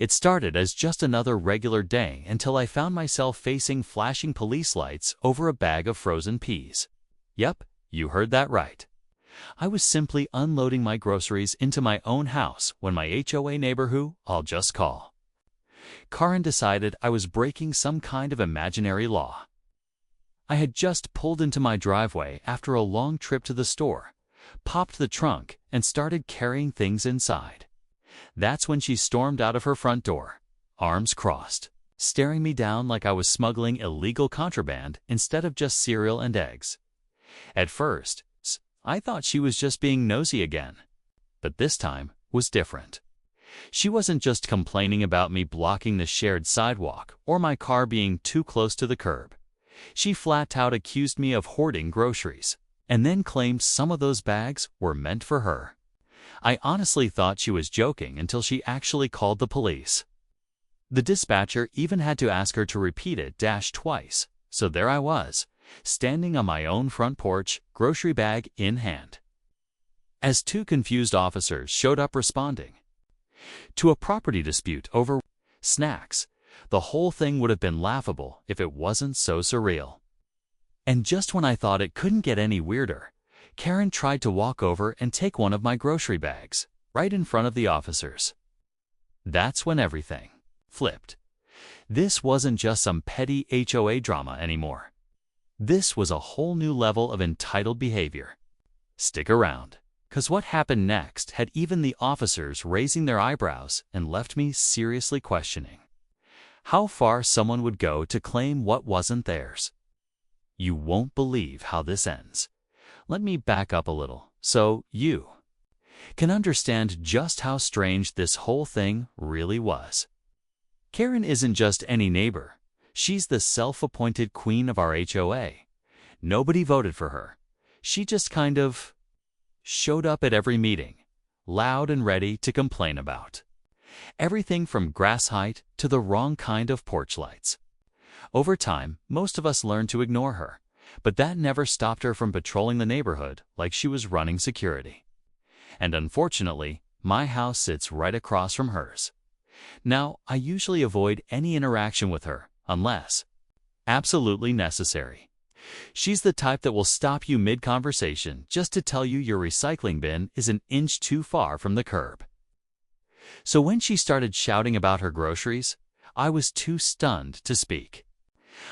It started as just another regular day until I found myself facing flashing police lights over a bag of frozen peas. Yep, you heard that right. I was simply unloading my groceries into my own house when my HOA neighbor, who I'll just call Karen, decided I was breaking some kind of imaginary law. I had just pulled into my driveway after a long trip to the store, popped the trunk, and started carrying things inside. That's when she stormed out of her front door, arms crossed, staring me down like I was smuggling illegal contraband instead of just cereal and eggs. At first, I thought she was just being nosy again, but this time was different. She wasn't just complaining about me blocking the shared sidewalk or my car being too close to the curb. She flat out accused me of hoarding groceries, and then claimed some of those bags were meant for her. I honestly thought she was joking until she actually called the police. The dispatcher even had to ask her to repeat it twice, so there I was, standing on my own front porch, grocery bag in hand, as two confused officers showed up responding to a property dispute over snacks. The whole thing would have been laughable if it wasn't so surreal. And just when I thought it couldn't get any weirder, Karen tried to walk over and take one of my grocery bags, right in front of the officers. That's when everything flipped. This wasn't just some petty HOA drama anymore. This was a whole new level of entitled behavior. Stick around, 'cause what happened next had even the officers raising their eyebrows and left me seriously questioning how far someone would go to claim what wasn't theirs. You won't believe how this ends. Let me back up a little so you can understand just how strange this whole thing really was. Karen isn't just any neighbor. She's the self-appointed queen of our HOA. Nobody voted for her. She just kind of showed up at every meeting, loud and ready to complain about everything from grass height to the wrong kind of porch lights. Over time, most of us learned to ignore her, but that never stopped her from patrolling the neighborhood like she was running security. And unfortunately, my house sits right across from hers. Now, I usually avoid any interaction with her unless absolutely necessary. She's the type that will stop you mid-conversation just to tell you your recycling bin is an inch too far from the curb. So when she started shouting about her groceries, I was too stunned to speak.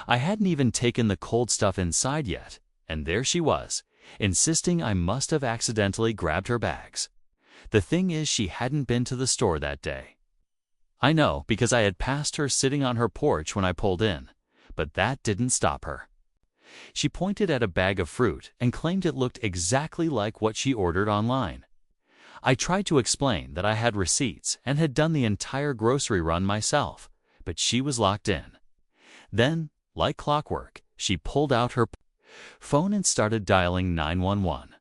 I hadn't even taken the cold stuff inside yet, and there she was, insisting I must have accidentally grabbed her bags. The thing is, she hadn't been to the store that day. I know, because I had passed her sitting on her porch when I pulled in, but that didn't stop her. She pointed at a bag of fruit and claimed it looked exactly like what she ordered online. I tried to explain that I had receipts and had done the entire grocery run myself, but she was locked in. Then, like clockwork, she pulled out her phone and started dialing 911,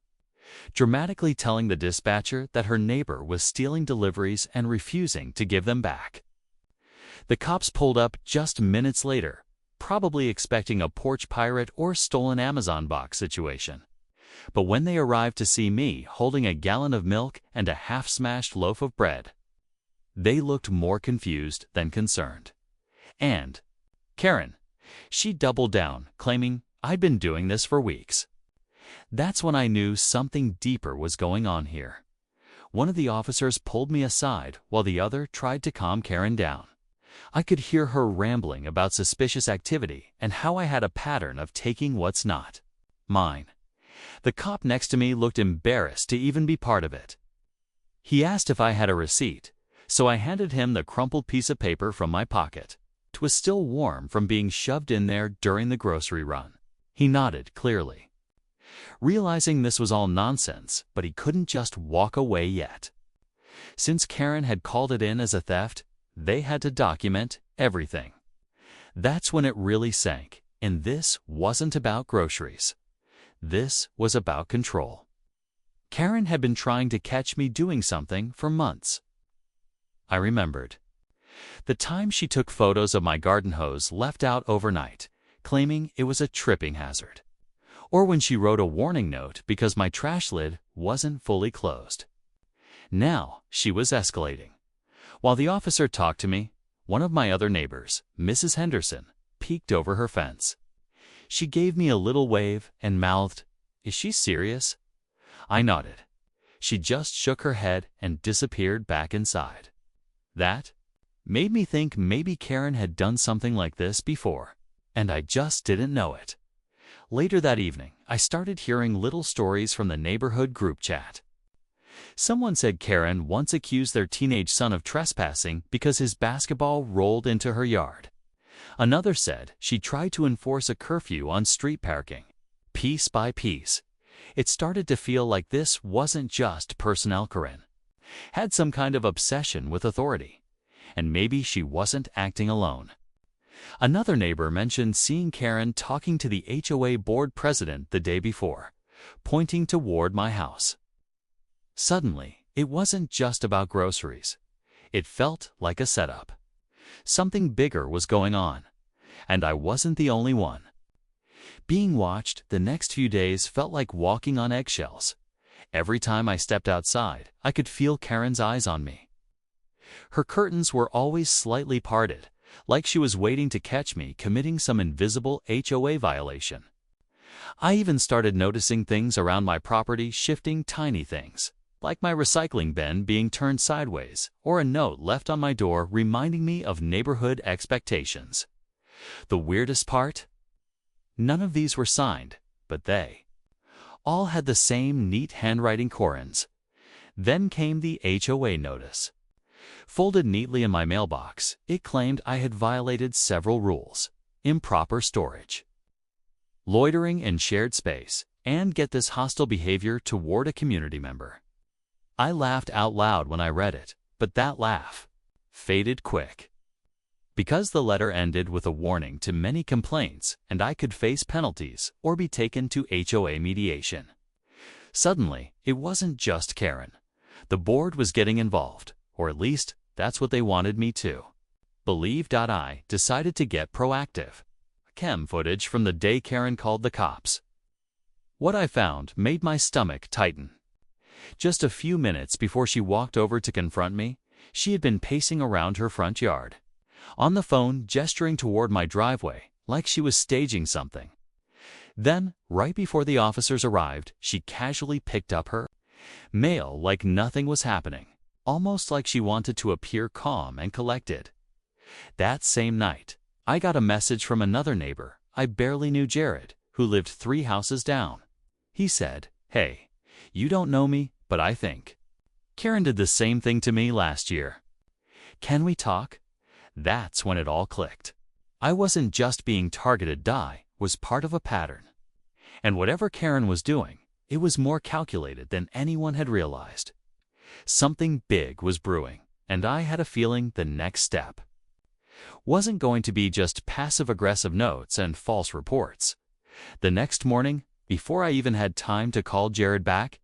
dramatically telling the dispatcher that her neighbor was stealing deliveries and refusing to give them back. The cops pulled up just minutes later, probably expecting a porch pirate or stolen Amazon box situation. But when they arrived to see me holding a gallon of milk and a half-smashed loaf of bread, they looked more confused than concerned. And Karen, she doubled down, claiming I'd been doing this for weeks. That's when I knew something deeper was going on here. One of the officers pulled me aside while the other tried to calm Karen down. I could hear her rambling about suspicious activity and how I had a pattern of taking what's not mine. The cop next to me looked embarrassed to even be part of it. He asked if I had a receipt, so I handed him the crumpled piece of paper from my pocket. It was still warm from being shoved in there during the grocery run. He nodded clearly, realizing this was all nonsense, but he couldn't just walk away yet. Since Karen had called it in as a theft, they had to document everything. That's when it really sank, and this wasn't about groceries. This was about control. Karen had been trying to catch me doing something for months. I remembered the time she took photos of my garden hose left out overnight, claiming it was a tripping hazard. Or when she wrote a warning note because my trash lid wasn't fully closed. Now she was escalating. While the officer talked to me, one of my other neighbors, Mrs. Henderson, peeked over her fence. She gave me a little wave and mouthed, "Is she serious?" I nodded. She just shook her head and disappeared back inside. That made me think maybe Karen had done something like this before, and I just didn't know it. Later that evening, I started hearing little stories from the neighborhood group chat. Someone said Karen once accused their teenage son of trespassing because his basketball rolled into her yard. Another said she tried to enforce a curfew on street parking. Piece by piece, it started to feel like this wasn't just personnel. Karen had some kind of obsession with authority, and maybe she wasn't acting alone. Another neighbor mentioned seeing Karen talking to the HOA board president the day before, pointing toward my house. Suddenly, it wasn't just about groceries. It felt like a setup. Something bigger was going on, and I wasn't the only one. Being watched, the next few days felt like walking on eggshells. Every time I stepped outside, I could feel Karen's eyes on me. Her curtains were always slightly parted, like she was waiting to catch me committing some invisible HOA violation. I even started noticing things around my property shifting, tiny things, like my recycling bin being turned sideways, or a note left on my door reminding me of neighborhood expectations. The weirdest part? None of these were signed, but they all had the same neat handwriting. Karen's. Then came the HOA notice. Folded neatly in my mailbox, it claimed I had violated several rules: improper storage, loitering in shared space, and, get this, hostile behavior toward a community member. I laughed out loud when I read it, but that laugh faded quick. Because the letter ended with a warning to many complaints and I could face penalties or be taken to HOA mediation. Suddenly, it wasn't just Karen. The board was getting involved, or at least that's what they wanted me to believe. I decided to get proactive. Chem footage from the day Karen called the cops. What I found made my stomach tighten. Just a few minutes before she walked over to confront me, she had been pacing around her front yard, on the phone gesturing toward my driveway like she was staging something. Then, right before the officers arrived, she casually picked up her mail like nothing was happening, almost like she wanted to appear calm and collected. That same night, I got a message from another neighbor I barely knew, Jared, who lived 3 houses down. He said, "Hey, you don't know me, but I think Karen did the same thing to me last year. Can we talk?" That's when it all clicked. I wasn't just being targeted. I was part of a pattern. And whatever Karen was doing, it was more calculated than anyone had realized. Something big was brewing, and I had a feeling the next step wasn't going to be just passive-aggressive notes and false reports. The next morning, before I even had time to call Jared back,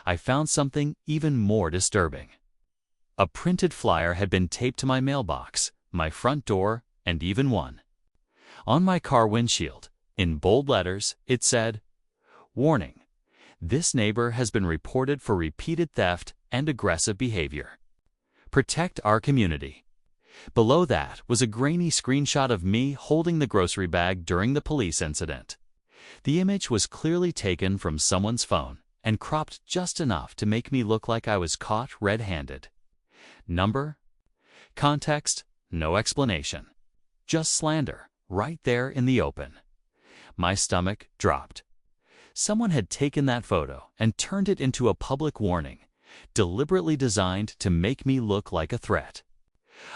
I found something even more disturbing. A printed flyer had been taped to my mailbox, my front door, and even one on my car windshield. In bold letters, it said, "Warning. This neighbor has been reported for repeated theft and aggressive behavior. Protect our community." Below that was a grainy screenshot of me holding the grocery bag during the police incident. The image was clearly taken from someone's phone and cropped just enough to make me look like I was caught red-handed. Number? Context? No explanation. Just slander, right there in the open. My stomach dropped. Someone had taken that photo and turned it into a public warning, deliberately designed to make me look like a threat.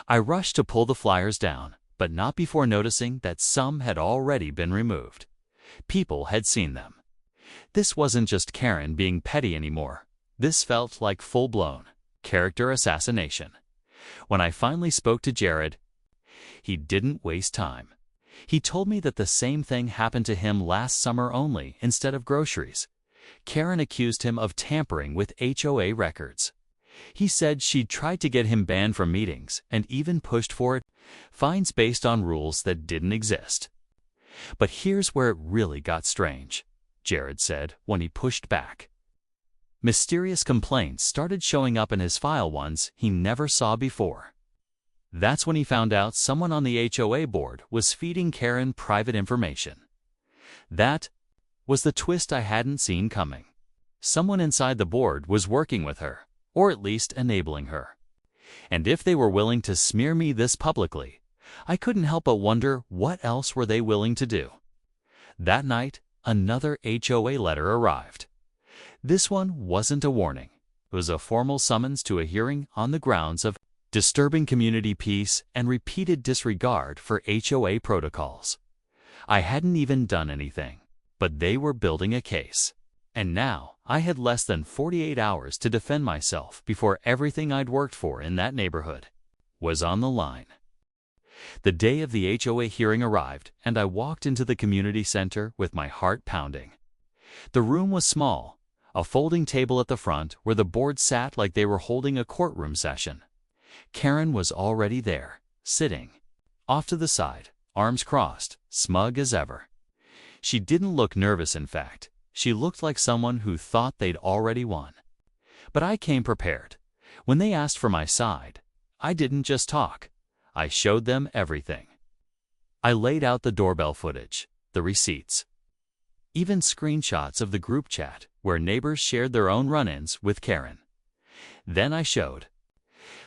I rushed to pull the flyers down, but not before noticing that some had already been removed. People had seen them. This wasn't just Karen being petty anymore. This felt like full-blown character assassination. When I finally spoke to Jared, he didn't waste time. He told me that the same thing happened to him last summer, only instead of groceries. Karen accused him of tampering with HOA records. He said she'd tried to get him banned from meetings and even pushed for fines based on rules that didn't exist. But here's where it really got strange, Jared said when he pushed back. Mysterious complaints started showing up in his file, ones he never saw before. That's when he found out someone on the HOA board was feeding Karen private information. That was the twist I hadn't seen coming. Someone inside the board was working with her, or at least enabling her. And if they were willing to smear me this publicly, I couldn't help but wonder what else were they willing to do. That night, another HOA letter arrived. This one wasn't a warning. It was a formal summons to a hearing on the grounds of disturbing community peace and repeated disregard for HOA protocols. I hadn't even done anything, but they were building a case. And now I had less than 48 hours to defend myself before everything I'd worked for in that neighborhood was on the line. The day of the HOA hearing arrived, and I walked into the community center with my heart pounding. The room was small, a folding table at the front where the board sat like they were holding a courtroom session. Karen was already there, sitting, off to the side, arms crossed, smug as ever. She didn't look nervous, in fact. She looked like someone who thought they'd already won. But I came prepared. When they asked for my side, I didn't just talk. I showed them everything. I laid out the doorbell footage, the receipts, even screenshots of the group chat where neighbors shared their own run-ins with Karen. Then I showed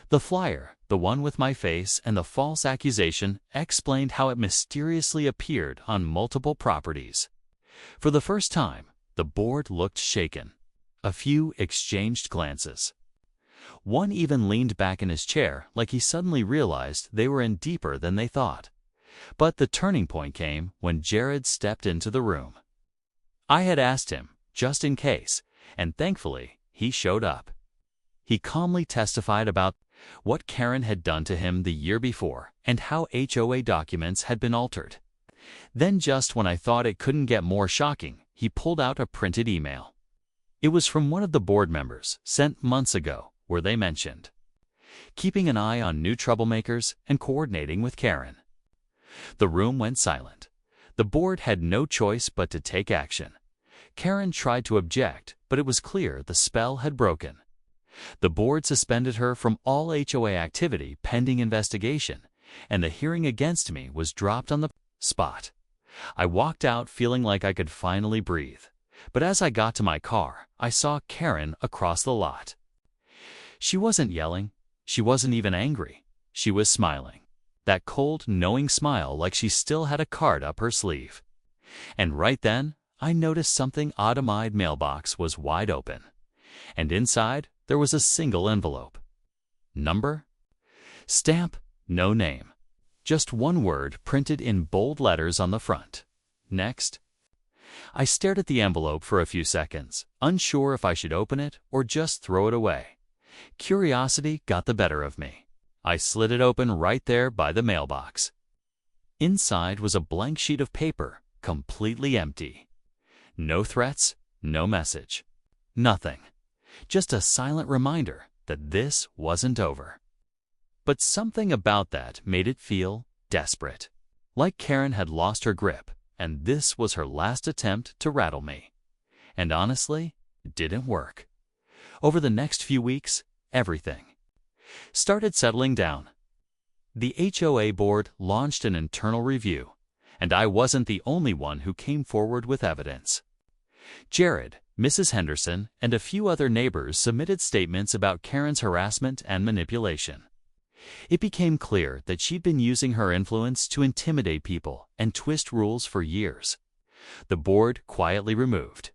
the flyer, the one with my face and the false accusation, explained how it mysteriously appeared on multiple properties. For the first time, the board looked shaken. A few exchanged glances. One even leaned back in his chair like he suddenly realized they were in deeper than they thought. But the turning point came when Jared stepped into the room. I had asked him, just in case, and thankfully, he showed up. He calmly testified about what Karen had done to him the year before and how HOA documents had been altered. Then just when I thought it couldn't get more shocking, he pulled out a printed email. It was from one of the board members, sent months ago, where they mentioned keeping an eye on new troublemakers and coordinating with Karen. The room went silent. The board had no choice but to take action. Karen tried to object, but it was clear the spell had broken. The board suspended her from all HOA activity pending investigation, and the hearing against me was dropped on the spot. I walked out feeling like I could finally breathe, but as I got to my car, I saw Karen across the lot. She wasn't yelling. She wasn't even angry. She was smiling. That cold, knowing smile like she still had a card up her sleeve. And right then, I noticed something odd. My mailbox was wide open, and inside there was a single envelope. Number? Stamp? No name. Just one word printed in bold letters on the front. Next. I stared at the envelope for a few seconds, unsure if I should open it or just throw it away. Curiosity got the better of me. I slid it open right there by the mailbox. Inside was a blank sheet of paper, completely empty. No threats, no message. Nothing. Just a silent reminder that this wasn't over. But something about that made it feel desperate. Like Karen had lost her grip, and this was her last attempt to rattle me. And honestly, it didn't work. Over the next few weeks, everything started settling down. The HOA board launched an internal review, and I wasn't the only one who came forward with evidence. Jared, Mrs. Henderson, and a few other neighbors submitted statements about Karen's harassment and manipulation. It became clear that she'd been using her influence to intimidate people and twist rules for years. The board quietly removed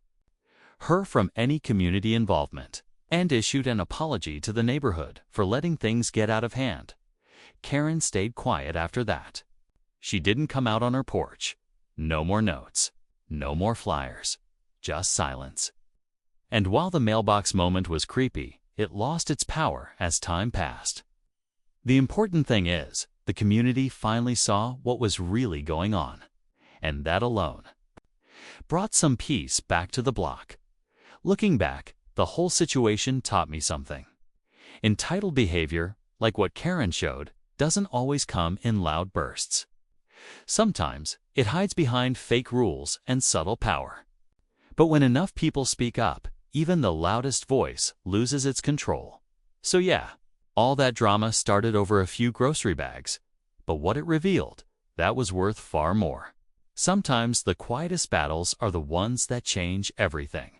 her from any community involvement and issued an apology to the neighborhood for letting things get out of hand. Karen stayed quiet after that. She didn't come out on her porch. No more notes. No more flyers. Just silence. And while the mailbox moment was creepy, it lost its power as time passed. The important thing is, the community finally saw what was really going on, and that alone brought some peace back to the block. Looking back, the whole situation taught me something. Entitled behavior, like what Karen showed, doesn't always come in loud bursts. Sometimes, it hides behind fake rules and subtle power. But when enough people speak up, even the loudest voice loses its control. So yeah, All that drama started over a few grocery bags, but what it revealed, that was worth far more. Sometimes the quietest battles are the ones that change everything.